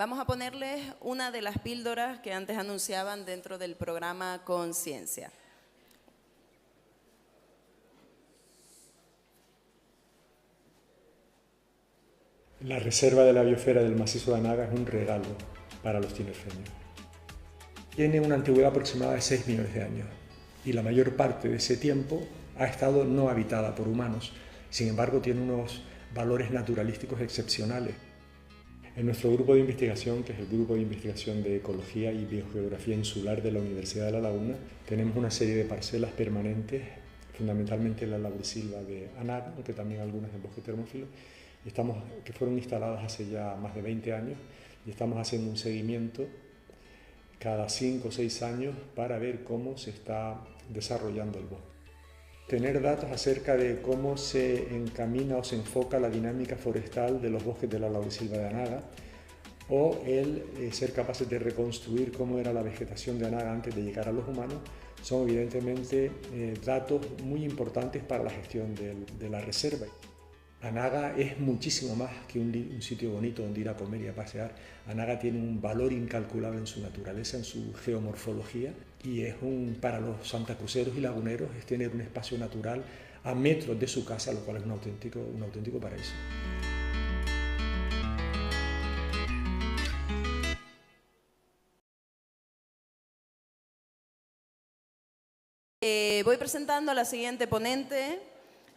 Vamos a ponerles una de las píldoras que antes anunciaban dentro del programa Conciencia. La reserva de la biosfera del macizo de Anaga es un regalo para los tinerfeños. Tiene una antigüedad aproximada de 6 millones de años y la mayor parte de ese tiempo ha estado no habitada por humanos. Sin embargo, tiene unos valores naturalísticos excepcionales. En nuestro grupo de investigación, que es el Grupo de Investigación de Ecología y Biogeografía Insular de la Universidad de La Laguna, tenemos una serie de parcelas permanentes, fundamentalmente la laurisilva de Anaga, aunque también algunas del bosque termófilo, que fueron instaladas hace ya más de 20 años y estamos haciendo un seguimiento cada 5 o 6 años para ver cómo se está desarrollando el bosque. Tener datos acerca de cómo se encamina o se enfoca la dinámica forestal de los bosques de la laurisilva de Anaga o el ser capaces de reconstruir cómo era la vegetación de Anaga antes de llegar a los humanos son evidentemente datos muy importantes para la gestión de la reserva. Anaga es muchísimo más que un sitio bonito donde ir a comer y a pasear. Anaga tiene un valor incalculable en su naturaleza, en su geomorfología, y para los santacruceros y laguneros es tener un espacio natural a metros de su casa, lo cual es un auténtico paraíso. Voy presentando a la siguiente ponente.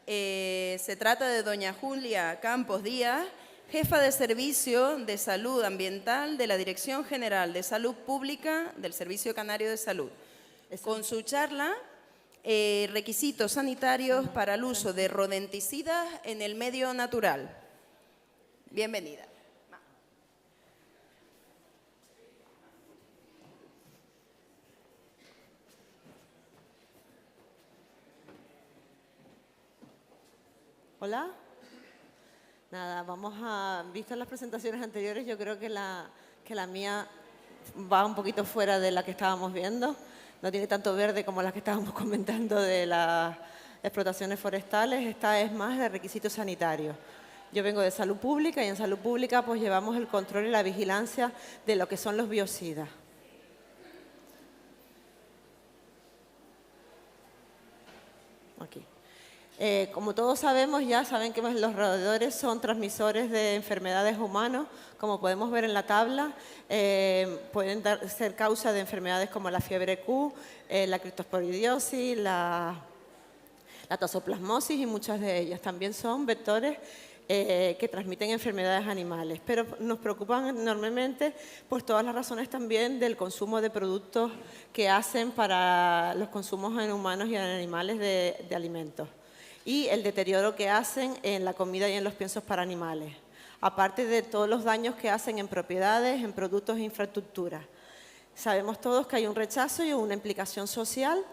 Se trata de doña Julia Campos Díaz, jefa de Servicio de Salud Ambiental de la Dirección General de Salud Pública del Servicio Canario de Salud. Con su charla, requisitos sanitarios para el uso de rodenticidas en el medio natural. Bienvenida. Hola. Nada, visto las presentaciones anteriores, yo creo que la mía va un poquito fuera de la que estábamos viendo. No tiene tanto verde como las que estábamos comentando de las explotaciones forestales. Esta es más de requisitos sanitarios. Yo vengo de salud pública y en salud pública pues llevamos el control y la vigilancia de lo que son los biocidas. Aquí. Como todos sabemos, ya saben que los roedores son transmisores de enfermedades humanos, como podemos ver en la tabla, pueden ser causa de enfermedades como la fiebre Q, la criptosporidiosis, la toxoplasmosis y muchas de ellas. También son vectores que transmiten enfermedades animales, pero nos preocupan enormemente pues todas las razones también del consumo de productos que hacen para los consumos en humanos y en animales de alimentos, y el deterioro que hacen en la comida y en los piensos para animales, aparte de todos los daños que hacen en propiedades, en productos e infraestructuras. Sabemos todos que hay un rechazo y una implicación social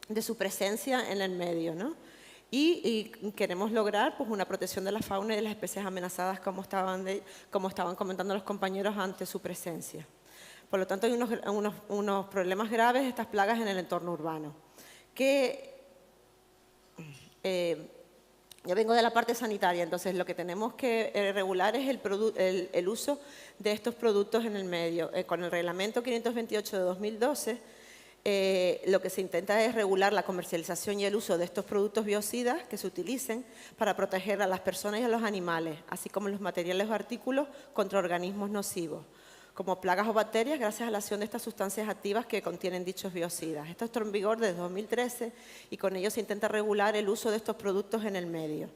de su presencia en el medio, ¿no? Y queremos lograr pues, una protección de la fauna y de las especies amenazadas, como estaban comentando los compañeros, ante su presencia. Por lo tanto, hay unos problemas graves de estas plagas en el entorno urbano. Yo vengo de la parte sanitaria, entonces lo que tenemos que regular es el uso de estos productos en el medio. Con el reglamento 528 de 2012, lo que se intenta es regular la comercialización y el uso de estos productos biocidas que se utilicen para proteger a las personas y a los animales, así como los materiales o artículos contra organismos nocivos, como plagas o bacterias, gracias a la acción de estas sustancias activas que contienen dichos biocidas. Esto está en vigor desde 2013 y con ello se intenta regular el uso de estos productos en el medio.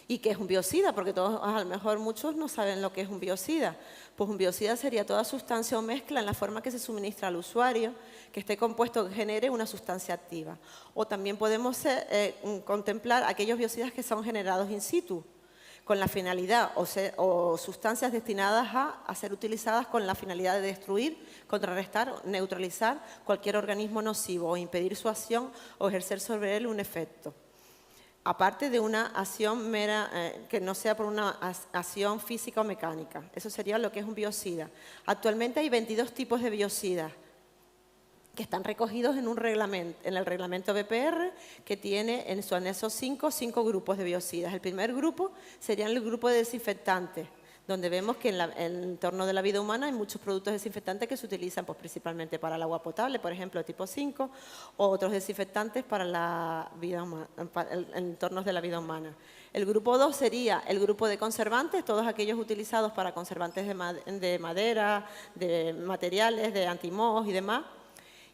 ¿Y qué es un biocida? Porque todos, a lo mejor muchos no saben lo que es un biocida. Pues un biocida sería toda sustancia o mezcla en la forma que se suministra al usuario, que esté compuesto que genere una sustancia activa. O también podemos contemplar aquellos biocidas que son generados in situ, con la finalidad o sustancias destinadas a ser utilizadas con la finalidad de destruir, contrarrestar, neutralizar cualquier organismo nocivo o impedir su acción o ejercer sobre él un efecto. Aparte de una acción mera, que no sea por una acción física o mecánica. Eso sería lo que es un biocida. Actualmente hay 22 tipos de biocidas que están recogidos en un reglamento, en el reglamento BPR, que tiene en su anexo 5 grupos de biocidas. El primer grupo sería el grupo de desinfectantes, donde vemos que en el entorno de la vida humana hay muchos productos desinfectantes que se utilizan pues, principalmente para el agua potable, por ejemplo, tipo 5, o otros desinfectantes para la vida para entornos de la vida humana. El grupo 2 sería el grupo de conservantes, todos aquellos utilizados para conservantes de madera, de materiales, de antimoho y demás.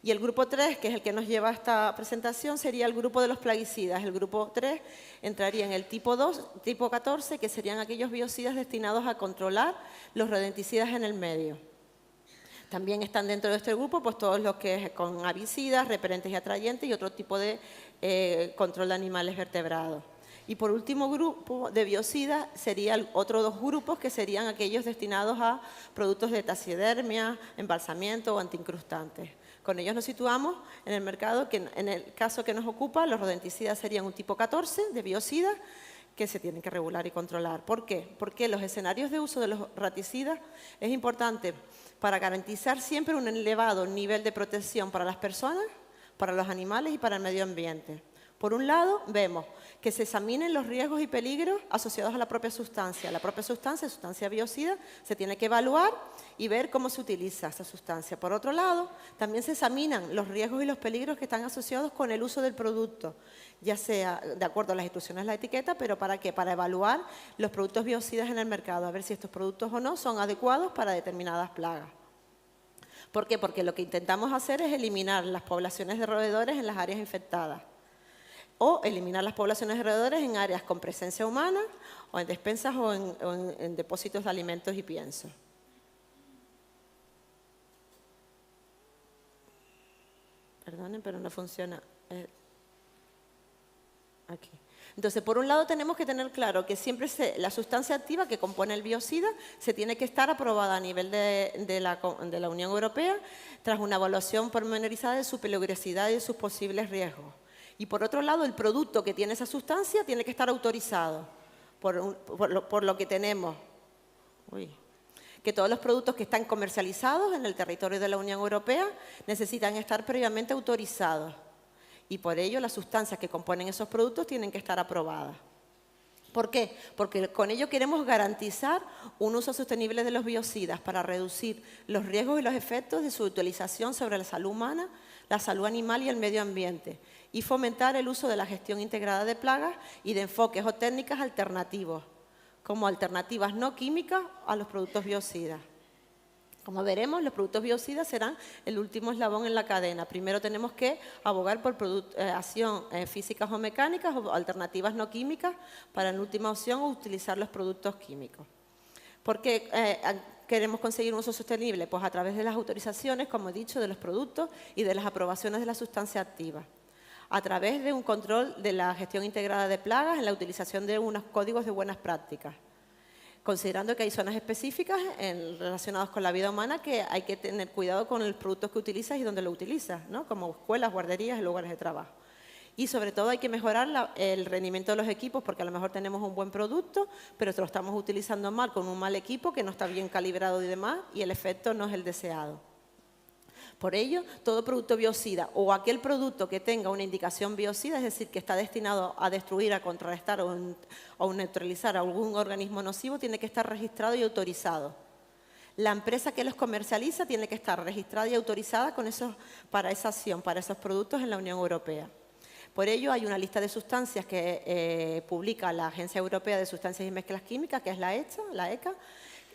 Y el grupo 3, que es el que nos lleva a esta presentación, sería el grupo de los plaguicidas. El grupo 3 entraría en el tipo 2, tipo 14, que serían aquellos biocidas destinados a controlar los rodenticidas en el medio. También están dentro de este grupo pues, todos los que es con avicidas, repelentes y atrayentes y otro tipo de control de animales vertebrados. Y por último grupo de biocidas serían otros 2 grupos que serían aquellos destinados a productos de taxidermia, embalsamiento o antiincrustantes. Con ellos nos situamos en el mercado que en el caso que nos ocupa los rodenticidas serían un tipo 14 de biocida que se tienen que regular y controlar. ¿Por qué? Porque los escenarios de uso de los raticidas es importante para garantizar siempre un elevado nivel de protección para las personas, para los animales y para el medio ambiente. Por un lado, vemos que se examinen los riesgos y peligros asociados a la propia sustancia. La propia sustancia biocida, se tiene que evaluar y ver cómo se utiliza esa sustancia. Por otro lado, también se examinan los riesgos y los peligros que están asociados con el uso del producto, ya sea de acuerdo a las instrucciones de la etiqueta, pero ¿para qué? Para evaluar los productos biocidas en el mercado, a ver si estos productos o no son adecuados para determinadas plagas. ¿Por qué? Porque lo que intentamos hacer es eliminar las poblaciones de roedores en las áreas infectadas, o eliminar las poblaciones de roedores en áreas con presencia humana, o en despensas o en depósitos de alimentos y piensos. Perdonen, pero no funciona. Aquí. Entonces, por un lado tenemos que tener claro que siempre la sustancia activa que compone el biocida se tiene que estar aprobada a nivel de la Unión Europea tras una evaluación pormenorizada de su peligrosidad y de sus posibles riesgos. Y por otro lado, el producto que tiene esa sustancia tiene que estar autorizado por lo que tenemos. Que todos los productos que están comercializados en el territorio de la Unión Europea necesitan estar previamente autorizados. Y por ello las sustancias que componen esos productos tienen que estar aprobadas. ¿Por qué? Porque con ello queremos garantizar un uso sostenible de los biocidas para reducir los riesgos y los efectos de su utilización sobre la salud humana, la salud animal y el medio ambiente, y fomentar el uso de la gestión integrada de plagas y de enfoques o técnicas alternativos, como alternativas no químicas a los productos biocidas. Como veremos, los productos biocidas serán el último eslabón en la cadena. Primero tenemos que abogar por acción físicas o mecánicas o alternativas no químicas para en última opción utilizar los productos químicos. ¿Por qué queremos conseguir un uso sostenible? Pues a través de las autorizaciones, como he dicho, de los productos y de las aprobaciones de la sustancia activa. A través de un control de la gestión integrada de plagas en la utilización de unos códigos de buenas prácticas. Considerando que hay zonas específicas relacionadas con la vida humana que hay que tener cuidado con los productos que utilizas y dónde lo utilizas, ¿no? Como escuelas, guarderías y lugares de trabajo. Y sobre todo hay que mejorar el rendimiento de los equipos porque a lo mejor tenemos un buen producto, pero lo estamos utilizando mal con un mal equipo que no está bien calibrado y demás y el efecto no es el deseado. Por ello, todo producto biocida o aquel producto que tenga una indicación biocida, es decir, que está destinado a destruir, a contrarrestar o neutralizar a algún organismo nocivo, tiene que estar registrado y autorizado. La empresa que los comercializa tiene que estar registrada y autorizada para esa acción, para esos productos en la Unión Europea. Por ello, hay una lista de sustancias que publica la Agencia Europea de Sustancias y Mezclas Químicas, que es la ECHA,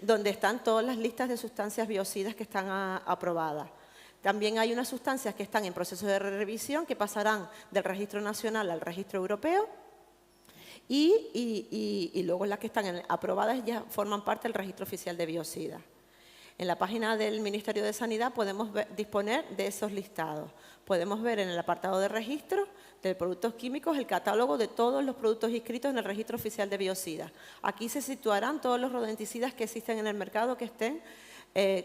donde están todas las listas de sustancias biocidas que están aprobadas. También hay unas sustancias que están en proceso de revisión que pasarán del registro nacional al registro europeo y luego las que están aprobadas ya forman parte del registro oficial de biocidas. En la página del Ministerio de Sanidad podemos disponer de esos listados. Podemos ver en el apartado de registro de productos químicos el catálogo de todos los productos inscritos en el registro oficial de biocidas. Aquí se situarán todos los rodenticidas que existen en el mercado que estén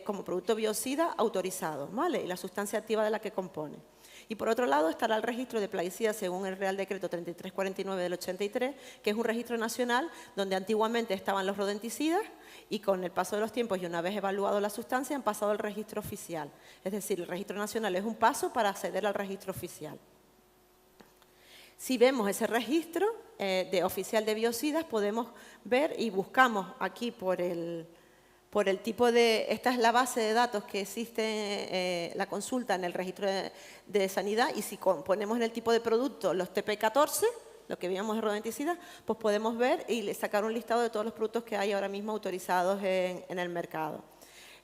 como producto biocida autorizado, ¿vale? Y la sustancia activa de la que compone. Y por otro lado estará el registro de plaguicidas según el Real Decreto 3349 del 83, que es un registro nacional donde antiguamente estaban los rodenticidas y con el paso de los tiempos y una vez evaluado la sustancia han pasado al registro oficial. Es decir, el registro nacional es un paso para acceder al registro oficial. Si vemos ese registro de oficial de biocidas, podemos ver y buscamos aquí por el tipo de... Esta es la base de datos que existe, la consulta en el registro de sanidad, y si ponemos en el tipo de producto los TP14, lo que veíamos de rodenticidas, pues podemos ver y sacar un listado de todos los productos que hay ahora mismo autorizados en el mercado.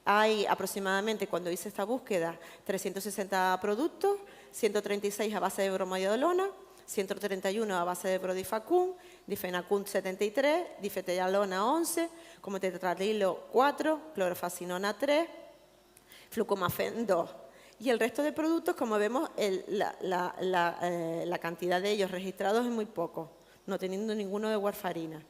Hay aproximadamente, cuando hice esta búsqueda, 360 productos, 136 a base de bromodiazolona, 131 a base de Prodifacum, Difenacum 73, Difetealona 11, como tetratrilo 4, clorofacinona 3, Flucomafen 2. Y el resto de productos, como vemos, la cantidad de ellos registrados es muy poco, no teniendo ninguno de warfarina.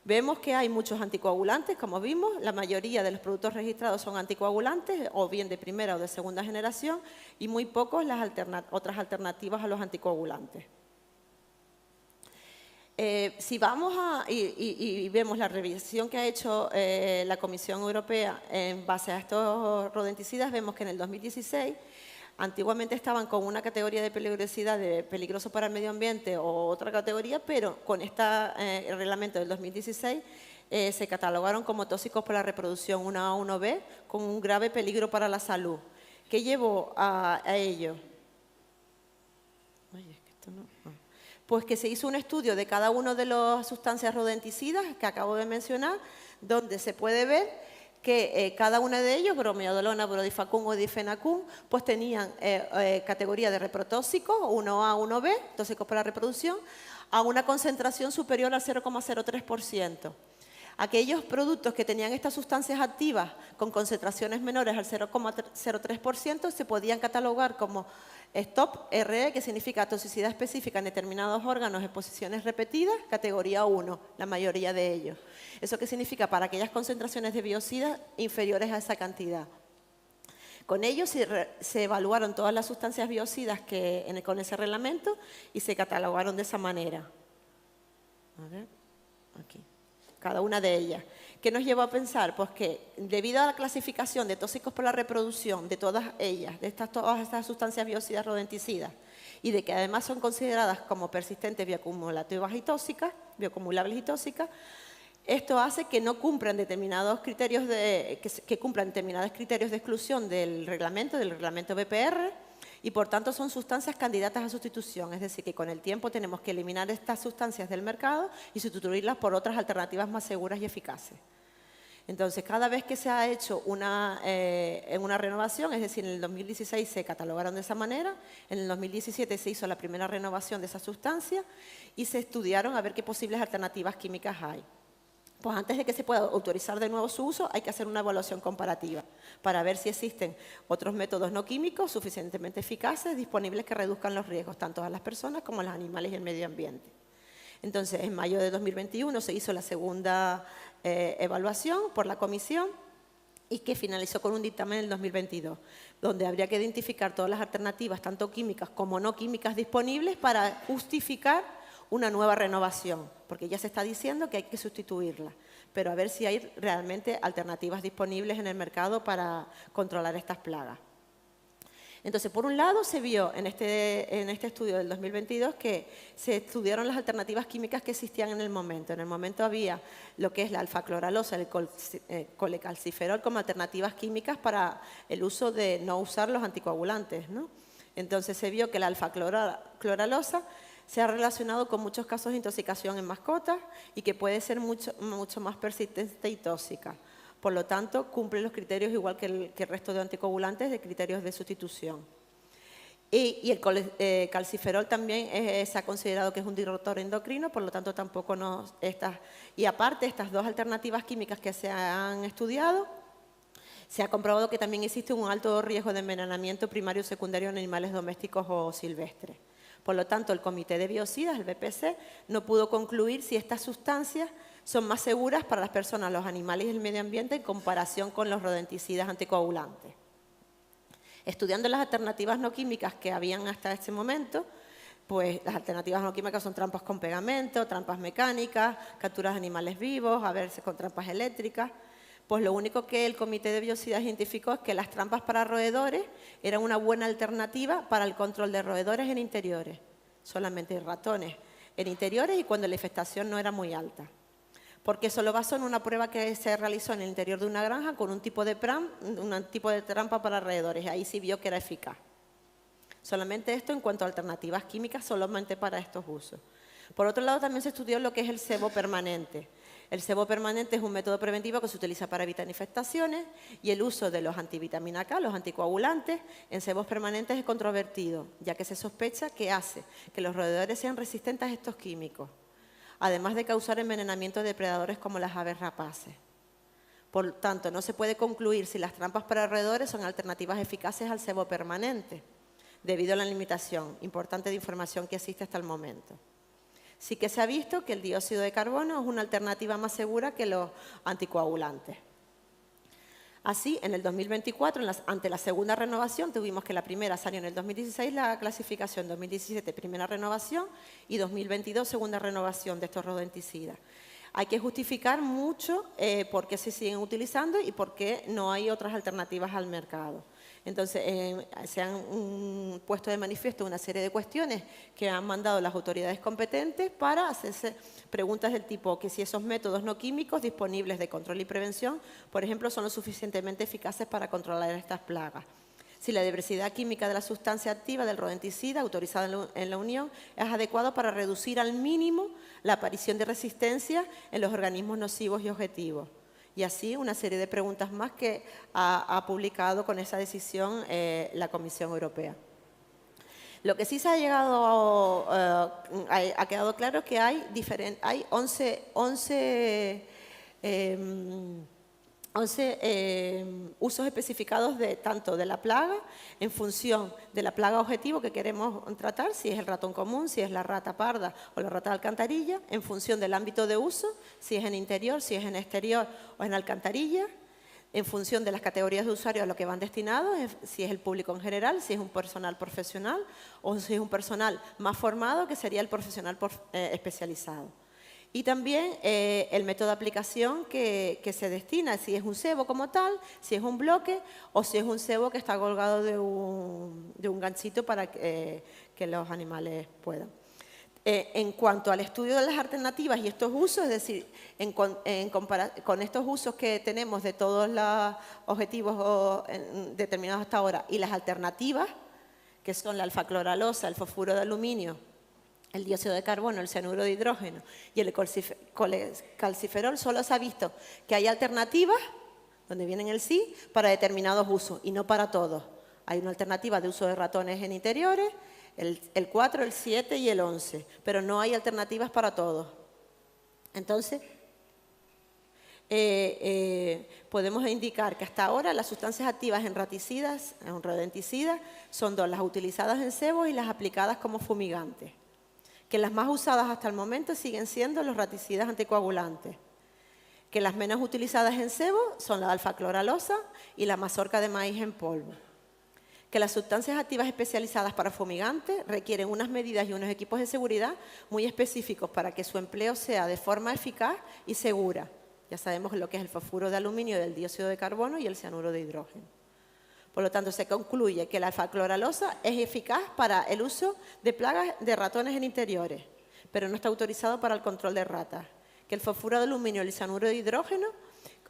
Vemos que hay muchos anticoagulantes, como vimos, la mayoría de los productos registrados son anticoagulantes, o bien de primera o de segunda generación, y muy pocos las otras alternativas a los anticoagulantes. Si vamos y vemos la revisión que ha hecho la Comisión Europea en base a estos rodenticidas, vemos que en el 2016 antiguamente estaban con una categoría de peligrosidad de peligroso para el medio ambiente o otra categoría, pero con este reglamento del 2016 se catalogaron como tóxicos para la reproducción 1A, 1B, con un grave peligro para la salud. ¿Qué llevó a ello? Ay, es que esto no... Pues que se hizo un estudio de cada una de las sustancias rodenticidas que acabo de mencionar, donde se puede ver que cada una de ellos, bromodiazolona, Prodifacum o Difenacum, pues tenían categoría de reprotóxicos, 1A, 1B, tóxicos para la reproducción, a una concentración superior al 0,03%. Aquellos productos que tenían estas sustancias activas con concentraciones menores al 0,03% se podían catalogar como STOP RE, que significa toxicidad específica en determinados órganos, exposiciones repetidas, categoría 1, la mayoría de ellos. ¿Eso qué significa? Para aquellas concentraciones de biocidas inferiores a esa cantidad. Con ello se evaluaron todas las sustancias biocidas con ese reglamento y se catalogaron de esa manera. A ver, aquí. Cada una de ellas. ¿Qué nos llevó a pensar? Pues que debido a la clasificación de tóxicos para la reproducción de todas ellas, todas estas sustancias biocidas rodenticidas, y de que además son consideradas como persistentes bioacumulativas y tóxicas, bioacumulables y tóxicas, esto hace que no cumplan determinados criterios que cumplan determinados criterios de exclusión del reglamento BPR, y por tanto son sustancias candidatas a sustitución, es decir, que con el tiempo tenemos que eliminar estas sustancias del mercado y sustituirlas por otras alternativas más seguras y eficaces. Entonces, cada vez que se ha hecho una renovación, es decir, en el 2016 se catalogaron de esa manera, en el 2017 se hizo la primera renovación de esas sustancias y se estudiaron a ver qué posibles alternativas químicas hay. Pues antes de que se pueda autorizar de nuevo su uso, hay que hacer una evaluación comparativa para ver si existen otros métodos no químicos suficientemente eficaces, disponibles, que reduzcan los riesgos tanto a las personas como a los animales y el medio ambiente. Entonces, en mayo de 2021 se hizo la segunda evaluación por la Comisión y que finalizó con un dictamen en el 2022, donde habría que identificar todas las alternativas, tanto químicas como no químicas, disponibles para justificar una nueva renovación, porque ya se está diciendo que hay que sustituirla, pero a ver si hay realmente alternativas disponibles en el mercado para controlar estas plagas. Entonces, por un lado, se vio en este estudio del 2022 que se estudiaron las alternativas químicas que existían en el momento. En el momento había lo que es la alfa-cloralosa, el colecalciferol como alternativas químicas para el uso de no usar los anticoagulantes, ¿no? Entonces, se vio que la alfa-cloralosa se ha relacionado con muchos casos de intoxicación en mascotas y que puede ser mucho más persistente y tóxica. Por lo tanto, cumple los criterios igual que el resto de anticoagulantes de criterios de sustitución. Y el calciferol también se ha considerado que es un disruptor endocrino, por lo tanto tampoco y aparte, estas dos alternativas químicas que se han estudiado, se ha comprobado que también existe un alto riesgo de envenenamiento primario o secundario en animales domésticos o silvestres. Por lo tanto, el Comité de Biocidas, el BPC, no pudo concluir si estas sustancias son más seguras para las personas, los animales y el medio ambiente en comparación con los rodenticidas anticoagulantes. Estudiando las alternativas no químicas que habían hasta este momento, pues las alternativas no químicas son trampas con pegamento, trampas mecánicas, capturas de animales vivos, a veces con trampas eléctricas. Pues lo único que el Comité de Biosidad identificó es que las trampas para roedores eran una buena alternativa para el control de roedores en interiores, solamente ratones en interiores y cuando la infestación no era muy alta. Porque eso lo basó en una prueba que se realizó en el interior de una granja con un tipo de trampa para roedores, y ahí sí vio que era eficaz. Solamente esto en cuanto a alternativas químicas, solamente para estos usos. Por otro lado, también se estudió lo que es el cebo permanente. El cebo permanente es un método preventivo que se utiliza para evitar infestaciones y el uso de los antivitamina K, los anticoagulantes, en cebos permanentes es controvertido, ya que se sospecha que hace que los roedores sean resistentes a estos químicos, además de causar envenenamiento de depredadores como las aves rapaces. Por tanto, no se puede concluir si las trampas para roedores son alternativas eficaces al cebo permanente, debido a la limitación importante de información que existe hasta el momento. Sí que se ha visto que el dióxido de carbono es una alternativa más segura que los anticoagulantes. Así, en el 2024, ante la segunda renovación, tuvimos que la primera salió en el 2016, la clasificación 2017, primera renovación, y 2022, segunda renovación de estos rodenticidas. Hay que justificar mucho por qué se siguen utilizando y por qué no hay otras alternativas al mercado. Entonces, se han puesto de manifiesto una serie de cuestiones que han mandado las autoridades competentes para hacerse preguntas del tipo que si esos métodos no químicos disponibles de control y prevención, por ejemplo, son lo suficientemente eficaces para controlar estas plagas. Si la diversidad química de la sustancia activa del rodenticida autorizada en la Unión es adecuado para reducir al mínimo la aparición de resistencia en los organismos nocivos y objetivos. Y así una serie de preguntas más que ha publicado con esa decisión la Comisión Europea. Lo que sí se ha llegado ha quedado claro es que hay 11 usos especificados tanto de la plaga en función de la plaga objetivo que queremos tratar, si es el ratón común, si es la rata parda o la rata de alcantarilla, en función del ámbito de uso, si es en interior, si es en exterior o en alcantarilla, en función de las categorías de usuarios a lo que van destinados, si es el público en general, si es un personal profesional o si es un personal más formado, que sería el profesional especializado. Y también el método de aplicación que se destina, si es un cebo como tal, si es un bloque o si es un cebo que está colgado de un ganchito para que los animales puedan. En cuanto al estudio de las alternativas y estos usos, es decir, con estos usos que tenemos de todos los objetivos determinados hasta ahora y las alternativas, que son la alfa-cloralosa, el fosfuro de aluminio, el dióxido de carbono, el cianuro de hidrógeno y el calciferol, solo se ha visto que hay alternativas, donde viene el sí, para determinados usos y no para todos. Hay una alternativa de uso de ratones en interiores, el 4, el 7 y el 11, pero no hay alternativas para todos. Entonces, podemos indicar que hasta ahora las sustancias activas en raticidas, en rodenticidas, son dos, las utilizadas en cebos y las aplicadas como fumigantes. Que las más usadas hasta el momento siguen siendo los raticidas anticoagulantes, que las menos utilizadas en cebo son la alfa-cloralosa y la mazorca de maíz en polvo, que las sustancias activas especializadas para fumigantes requieren unas medidas y unos equipos de seguridad muy específicos para que su empleo sea de forma eficaz y segura. Ya sabemos lo que es el fosfuro de aluminio, el dióxido de carbono y el cianuro de hidrógeno. Por lo tanto, se concluye que la alfa-cloralosa es eficaz para el uso de plagas de ratones en interiores, pero no está autorizado para el control de ratas. Que el fosfuro de aluminio y el cianuro de hidrógeno,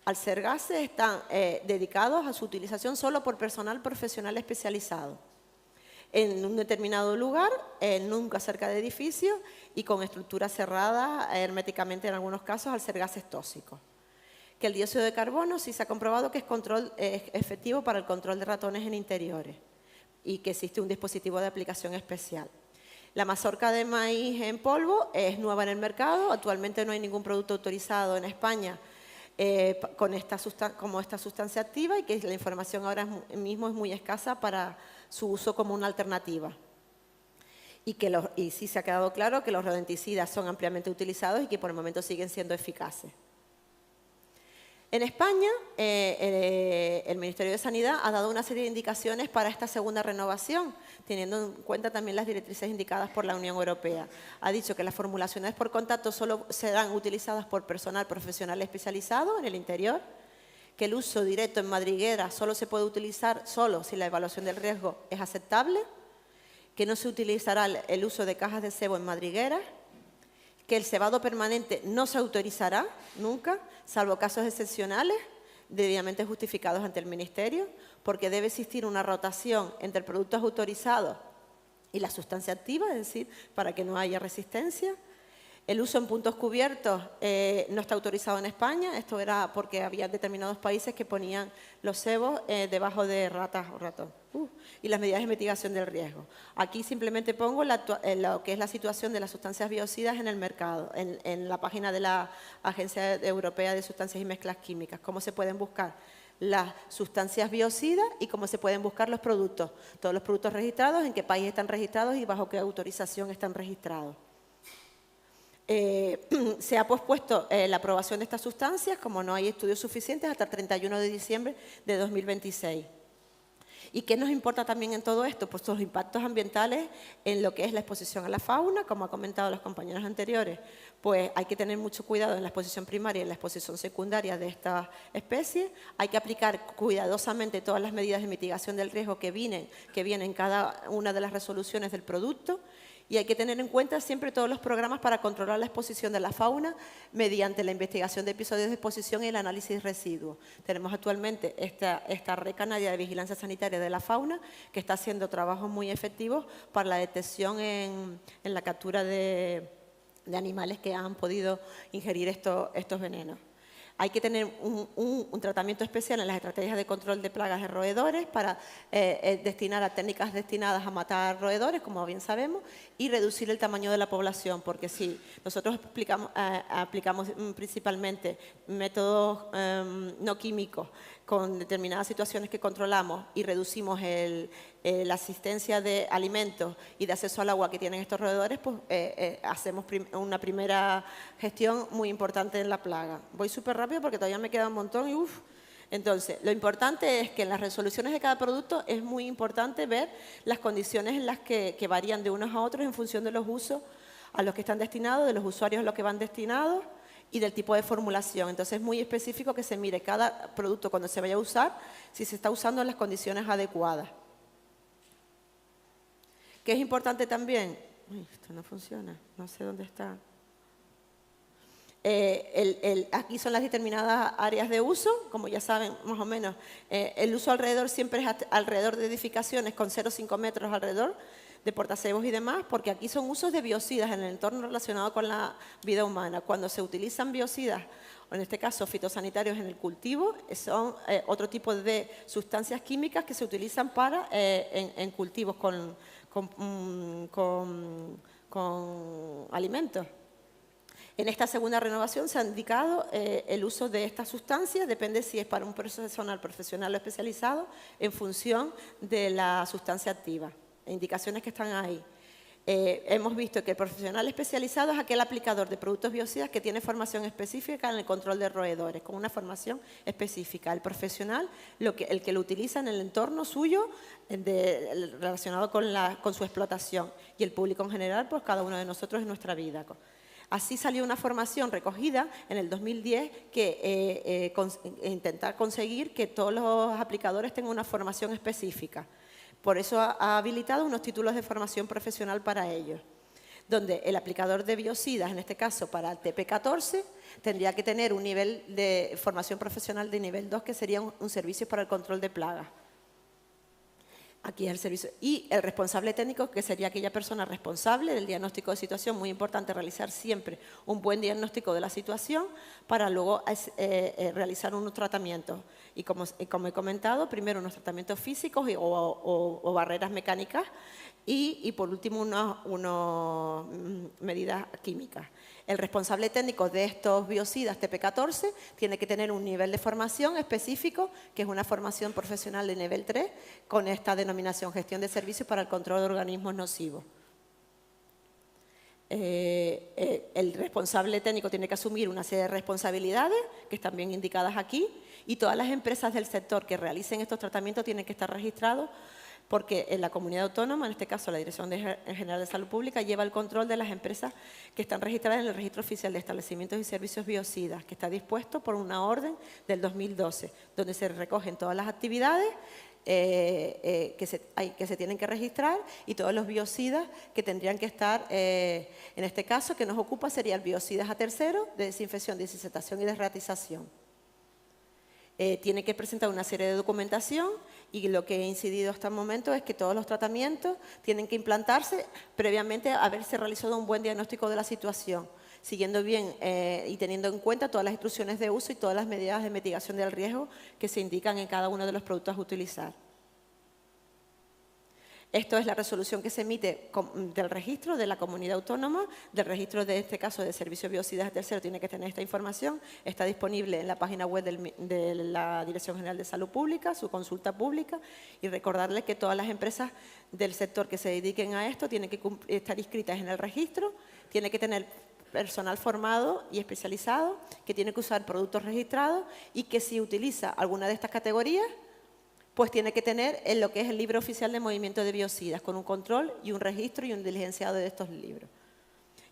al ser gases, están dedicados a su utilización solo por personal profesional especializado, en un determinado lugar, nunca cerca de edificios y con estructuras cerradas herméticamente en algunos casos al ser gases tóxicos. Que el dióxido de carbono sí se ha comprobado que es efectivo para el control de ratones en interiores y que existe un dispositivo de aplicación especial. La mazorca de maíz en polvo es nueva en el mercado, actualmente no hay ningún producto autorizado en España como esta sustancia activa y que la información ahora mismo es muy escasa para su uso como una alternativa. Y sí se ha quedado claro que los rodenticidas son ampliamente utilizados y que por el momento siguen siendo eficaces. En España, el Ministerio de Sanidad ha dado una serie de indicaciones para esta segunda renovación, teniendo en cuenta también las directrices indicadas por la Unión Europea. Ha dicho que las formulaciones por contacto solo serán utilizadas por personal profesional especializado en el interior, que el uso directo en madrigueras solo se puede utilizar solo si la evaluación del riesgo es aceptable, que no se utilizará el uso de cajas de cebo en madrigueras, que el cebado permanente no se autorizará nunca, salvo casos excepcionales, debidamente justificados ante el Ministerio, porque debe existir una rotación entre productos autorizados y la sustancia activa, es decir, para que no haya resistencia. El uso en puntos cubiertos no está autorizado en España. Esto era porque había determinados países que ponían los cebos debajo de ratas o ratón. Y las medidas de mitigación del riesgo. Aquí simplemente pongo lo que es la situación de las sustancias biocidas en el mercado, en la página de la Agencia Europea de Sustancias y Mezclas Químicas. Cómo se pueden buscar las sustancias biocidas y cómo se pueden buscar los productos. Todos los productos registrados, en qué país están registrados y bajo qué autorización están registrados. Se ha pospuesto la aprobación de estas sustancias, como no hay estudios suficientes, hasta el 31 de diciembre de 2026. ¿Y qué nos importa también en todo esto? Pues los impactos ambientales en lo que es la exposición a la fauna, como ha comentado los compañeros anteriores. Pues hay que tener mucho cuidado en la exposición primaria y en la exposición secundaria de estas especies. Hay que aplicar cuidadosamente todas las medidas de mitigación del riesgo que vienen en cada una de las resoluciones del producto. Y hay que tener en cuenta siempre todos los programas para controlar la exposición de la fauna mediante la investigación de episodios de exposición y el análisis de residuos. Tenemos actualmente esta red canaria de vigilancia sanitaria de la fauna que está haciendo trabajos muy efectivos para la detección en la captura de animales que han podido ingerir estos venenos. Hay que tener un tratamiento especial en las estrategias de control de plagas de roedores para destinar a técnicas destinadas a matar roedores, como bien sabemos, y reducir el tamaño de la población, porque si nosotros aplicamos principalmente métodos no químicos con determinadas situaciones que controlamos y reducimos la asistencia de alimentos y de acceso al agua que tienen estos roedores, pues hacemos una primera gestión muy importante en la plaga. Voy súper rápido porque todavía me queda un montón y uff. Entonces, lo importante es que en las resoluciones de cada producto es muy importante ver las condiciones en las que varían de unos a otros en función de los usos a los que están destinados, de los usuarios a los que van destinados y del tipo de formulación. Entonces, es muy específico que se mire cada producto cuando se vaya a usar, si se está usando en las condiciones adecuadas. ¿Qué es importante también? Uy, esto no funciona, no sé dónde está. Aquí son las determinadas áreas de uso, como ya saben más o menos. El uso alrededor siempre es alrededor de edificaciones con 0,5 metros alrededor de portacebos y demás, porque aquí son usos de biocidas en el entorno relacionado con la vida humana. Cuando se utilizan biocidas, o en este caso fitosanitarios en el cultivo, son otro tipo de sustancias químicas que se utilizan para en cultivos con alimentos. En esta segunda renovación se ha indicado el uso de estas sustancias, depende si es para un personal profesional o especializado, en función de la sustancia activa. Indicaciones que están ahí. Hemos visto que el profesional especializado es aquel aplicador de productos biocidas que tiene formación específica en el control de roedores, con una formación específica. El profesional, el que lo utiliza en el entorno suyo, relacionado con su explotación. Y el público en general, pues cada uno de nosotros en nuestra vida. Así salió una formación recogida en el 2010 que intentar conseguir que todos los aplicadores tengan una formación específica. Por eso ha habilitado unos títulos de formación profesional para ellos, donde el aplicador de biocidas, en este caso para el TP14, tendría que tener un nivel de formación profesional de nivel 2, que sería un servicio para el control de plagas. Aquí es el servicio. Y el responsable técnico, que sería aquella persona responsable del diagnóstico de situación. Muy importante realizar siempre un buen diagnóstico de la situación para luego realizar unos tratamientos. Y como he comentado, primero unos tratamientos físicos o barreras mecánicas y por último unas medidas químicas. El responsable técnico de estos biocidas TP14 tiene que tener un nivel de formación específico, que es una formación profesional de nivel 3, con esta denominación, gestión de servicios para el control de organismos nocivos. El responsable técnico tiene que asumir una serie de responsabilidades que están bien indicadas aquí, y todas las empresas del sector que realicen estos tratamientos tienen que estar registrados, porque en la comunidad autónoma, en este caso la Dirección General de Salud Pública, lleva el control de las empresas que están registradas en el Registro Oficial de Establecimientos y Servicios Biocidas, que está dispuesto por una orden del 2012, donde se recogen todas las actividades que se tienen que registrar y todos los biocidas que tendrían que estar, en este caso, que nos ocupa sería el biocidas A3 de desinfección, desinfectación y desratización. Tiene que presentar una serie de documentación, y lo que he incidido hasta el momento es que todos los tratamientos tienen que implantarse previamente a haberse realizado un buen diagnóstico de la situación, siguiendo bien y teniendo en cuenta todas las instrucciones de uso y todas las medidas de mitigación del riesgo que se indican en cada uno de los productos a utilizar. Esto es la resolución que se emite del registro de la comunidad autónoma, del registro de este caso de servicios biocidas tercero, tiene que tener esta información, está disponible en la página web de la Dirección General de Salud Pública, su consulta pública, y recordarles que todas las empresas del sector que se dediquen a esto tienen que estar inscritas en el registro, tienen que tener personal formado y especializado, que tiene que usar productos registrados, y que si utiliza alguna de estas categorías, pues tiene que tener en lo que es el libro oficial de movimiento de biocidas, con un control y un registro y un diligenciado de estos libros.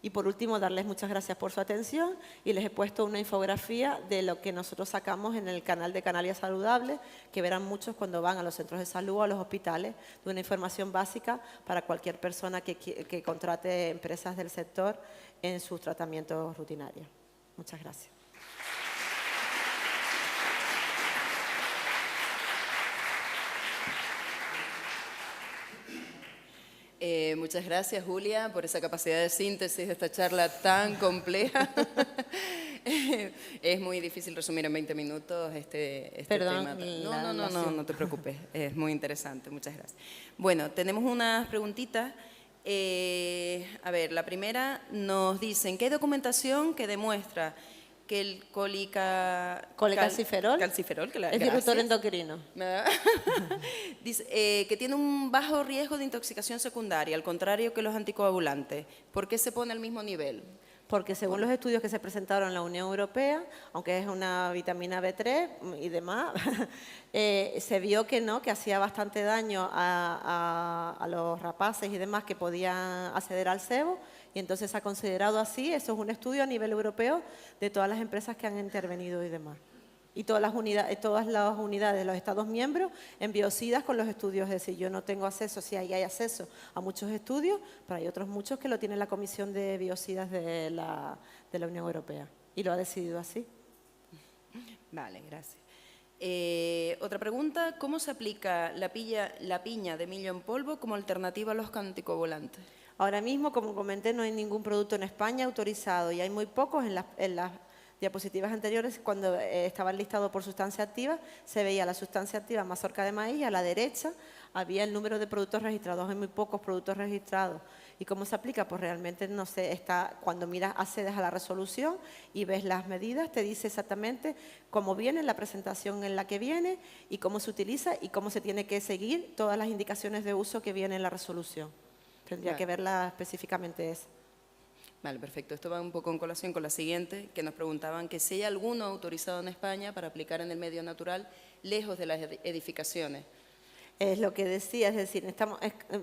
Y por último, darles muchas gracias por su atención, y les he puesto una infografía de lo que nosotros sacamos en el canal de Canarias Saludable, que verán muchos cuando van a los centros de salud o a los hospitales, de una información básica para cualquier persona que contrate empresas del sector en sus tratamientos rutinarios. Muchas gracias. Muchas gracias, Julia, por esa capacidad de síntesis de esta charla tan compleja. Es muy difícil resumir en 20 minutos este Perdón, tema. No te preocupes, es muy interesante, muchas gracias. Bueno, tenemos unas preguntitas. A ver, la primera nos dicen, ¿qué documentación que demuestra que el colecalciferol es disruptor endocrino? Dice, que tiene un bajo riesgo de intoxicación secundaria, al contrario que los anticoagulantes. ¿Por qué se pone al mismo nivel? Porque según los estudios que se presentaron en la Unión Europea, aunque es una vitamina B3 y demás, se vio que no, que hacía bastante daño a los rapaces y demás que podían acceder al sebo, y entonces se ha considerado así. Eso es un estudio a nivel europeo de todas las empresas que han intervenido y demás. Y todas las unidades de los Estados miembros en biocidas con los estudios. Es decir, yo no tengo acceso, sí hay acceso a muchos estudios, pero hay otros muchos que lo tiene la Comisión de Biocidas de la Unión Europea, y lo ha decidido así. Vale, gracias. Otra pregunta, ¿cómo se aplica la piña de millo en polvo como alternativa a los anticoagulantes? Ahora mismo, como comenté, no hay ningún producto en España autorizado, y hay muy pocos. En las diapositivas anteriores, cuando estaban listados por sustancia activa, se veía la sustancia activa mazorca de maíz, y a la derecha había el número de productos registrados. Hay muy pocos productos registrados. ¿Y cómo se aplica? Pues realmente no sé, cuando miras, accedes a la resolución y ves las medidas, te dice exactamente cómo viene, la presentación en la que viene, y cómo se utiliza y cómo se tiene que seguir todas las indicaciones de uso que vienen en la resolución. Tendría que verla específicamente esa. Vale, perfecto. Esto va un poco en colación con la siguiente, que nos preguntaban que si hay alguno autorizado en España para aplicar en el medio natural lejos de las edificaciones. Es lo que decía, es decir, estamos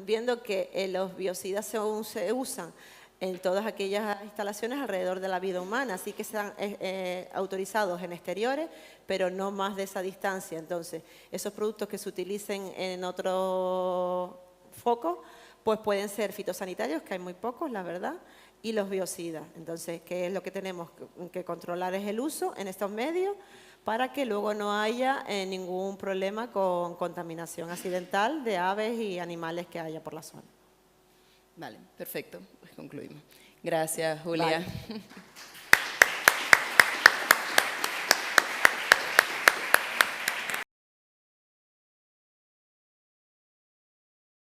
viendo que los biocidas se usan en todas aquellas instalaciones alrededor de la vida humana, así que están autorizados en exteriores, pero no más de esa distancia. Entonces, esos productos que se utilicen en otro foco, pues pueden ser fitosanitarios, que hay muy pocos, la verdad, y los biocidas. Entonces, ¿qué es lo que tenemos que controlar? Es el uso en estos medios, para que luego no haya ningún problema con contaminación accidental de aves y animales que haya por la zona. Vale, perfecto. Pues concluimos. Gracias, Julia. Vale.